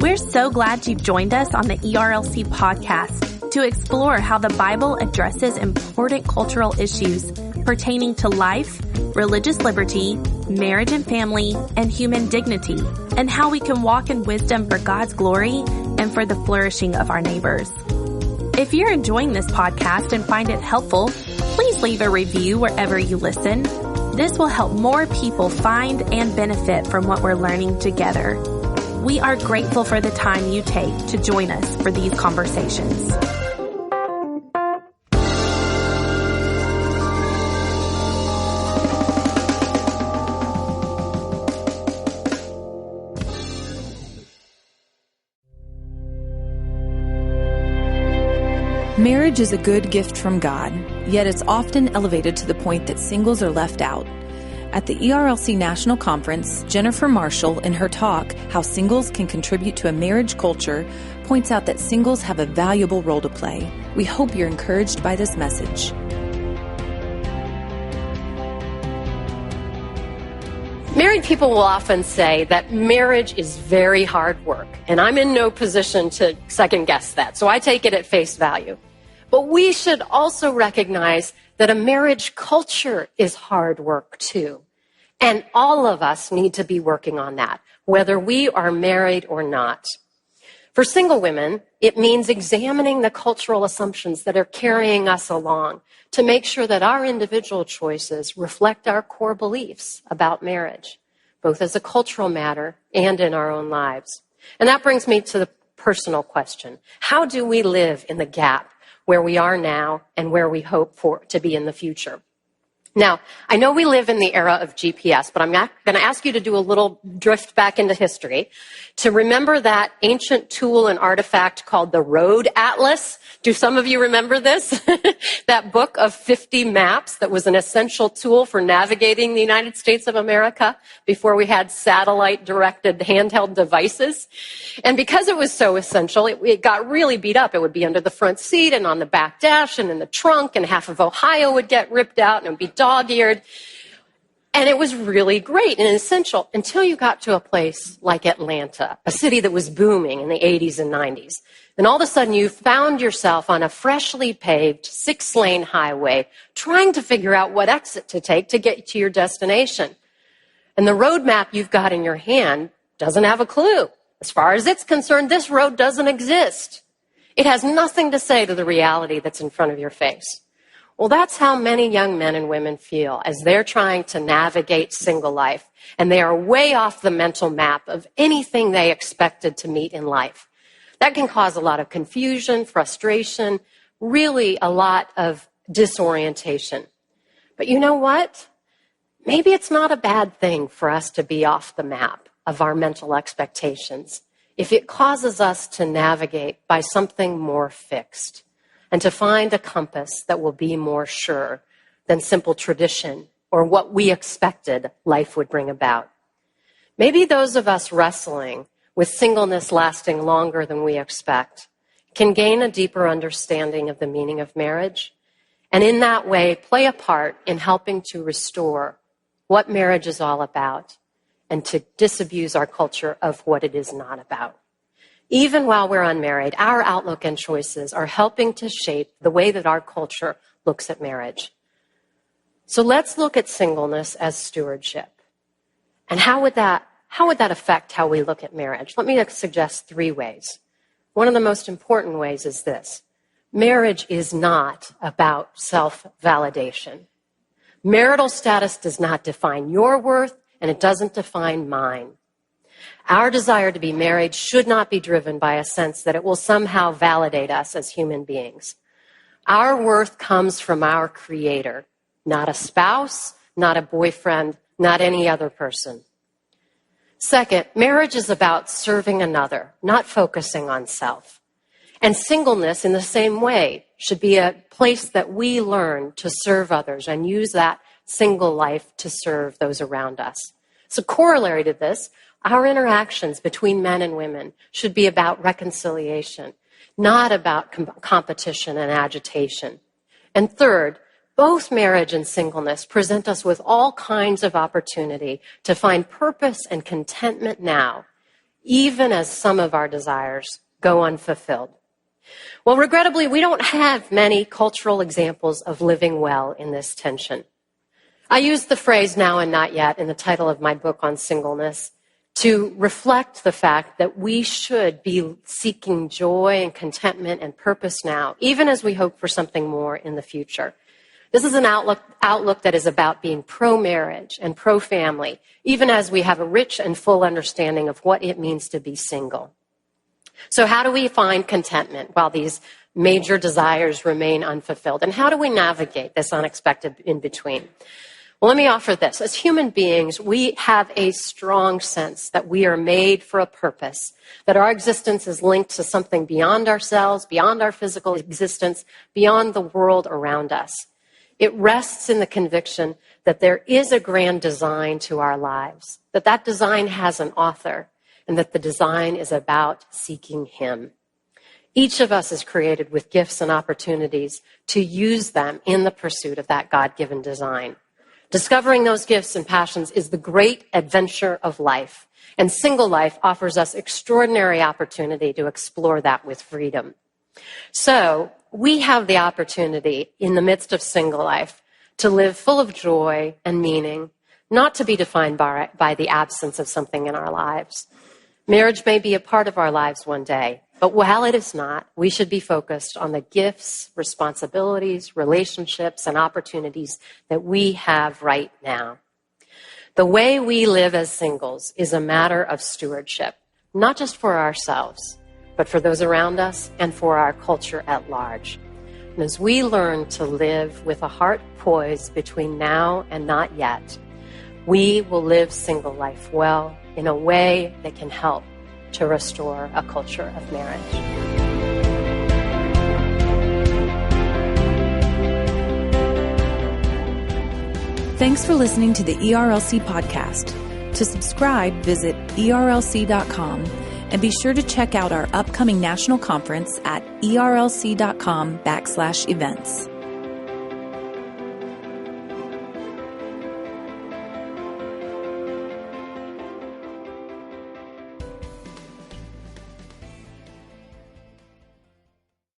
We're so glad you've joined us on the ERLC podcast to explore how the Bible addresses important cultural issues pertaining to life, religious liberty, marriage and family, and human dignity, and how we can walk in wisdom for God's glory and for the flourishing of our neighbors. If you're enjoying this podcast and find it helpful, please leave a review wherever you listen. This will help more people find and benefit from what we're learning together. We are grateful for the time you take to join us for these conversations. Marriage is a good gift from God, yet it's often elevated to the point that singles are left out. At the ERLC National Conference, Jennifer Marshall, in her talk, How Singles Can Contribute to a Marriage Culture, points out that singles have a valuable role to play. We hope you're encouraged by this message. Married people will often say that marriage is very hard work, and I'm in no position to second guess that, so I take it at face value. But we should also recognize that a marriage culture is hard work too. And all of us need to be working on that, whether we are married or not. For single women, it means examining the cultural assumptions that are carrying us along to make sure that our individual choices reflect our core beliefs about marriage, both as a cultural matter and in our own lives. And that brings me to the personal question. How do we live in the gap where we are now and where we hope for to be in the future? Now, I know we live in the era of GPS, but I'm going to ask you to do a little drift back into history to remember that ancient tool and artifact called the Road Atlas. Do some of you remember this? That book of 50 maps that was an essential tool for navigating the United States of America before we had satellite-directed handheld devices. And because it was so essential, it got really beat up. It would be under the front seat and on the back dash and in the trunk, and half of Ohio would get ripped out and it would be dog-eared. And it was really great and essential until you got to a place like Atlanta, a city that was booming in the 80s and 90s. And all of a sudden you found yourself on a freshly paved 6-lane highway trying to figure out what exit to take to get to your destination. And the road map you've got in your hand doesn't have a clue. As far as it's concerned, this road doesn't exist. It has nothing to say to the reality that's in front of your face. Well, that's how many young men and women feel as they're trying to navigate single life, and they are way off the mental map of anything they expected to meet in life. That can cause a lot of confusion, frustration, really a lot of disorientation. But you know what? Maybe it's not a bad thing for us to be off the map of our mental expectations if it causes us to navigate by something more fixed, and to find a compass that will be more sure than simple tradition or what we expected life would bring about. Maybe those of us wrestling with singleness lasting longer than we expect can gain a deeper understanding of the meaning of marriage, and in that way play a part in helping to restore what marriage is all about and to disabuse our culture of what it is not about. Even while we're unmarried, our outlook and choices are helping to shape the way that our culture looks at marriage. So let's look at singleness as stewardship. And how would that affect how we look at marriage? Let me suggest 3 ways. One of the most important ways is this. Marriage is not about self-validation. Marital status does not define your worth, and it doesn't define mine. Our desire to be married should not be driven by a sense that it will somehow validate us as human beings. Our worth comes from our Creator, not a spouse, not a boyfriend, not any other person. Second, marriage is about serving another, not focusing on self. And singleness, in the same way, should be a place that we learn to serve others and use that single life to serve those around us. So corollary to this, our interactions between men and women should be about reconciliation, not about competition and agitation. And third, Both marriage and singleness present us with all kinds of opportunity to find purpose and contentment now, even as some of our desires go unfulfilled. Well, regrettably, we don't have many cultural examples of living well in this tension. I use the phrase now and not yet in the title of my book on singleness to reflect the fact that we should be seeking joy and contentment and purpose now, even as we hope for something more in the future. This is an outlook that is about being pro-marriage and pro-family, even as we have a rich and full understanding of what it means to be single. So how do we find contentment while these major desires remain unfulfilled? And how do we navigate this unexpected in-between? Well, let me offer this. As human beings, we have a strong sense that we are made for a purpose, that our existence is linked to something beyond ourselves, beyond our physical existence, beyond the world around us. It rests in the conviction that there is a grand design to our lives, that that design has an author, and that the design is about seeking Him. Each of us is created with gifts and opportunities to use them in the pursuit of that God-given design. Discovering those gifts and passions is the great adventure of life, and single life offers us extraordinary opportunity to explore that with freedom. So we have the opportunity in the midst of single life to live full of joy and meaning, not to be defined by the absence of something in our lives. Marriage may be a part of our lives one day, but while it is not, we should be focused on the gifts, responsibilities, relationships, and opportunities that we have right now. The way we live as singles is a matter of stewardship, not just for ourselves, but for those around us and for our culture at large. And as we learn to live with a heart poised between now and not yet, we will live single life well in a way that can help to restore a culture of marriage. Thanks for listening to the ERLC podcast. To subscribe, visit ERLC.com and be sure to check out our upcoming national conference at ERLC.com/events.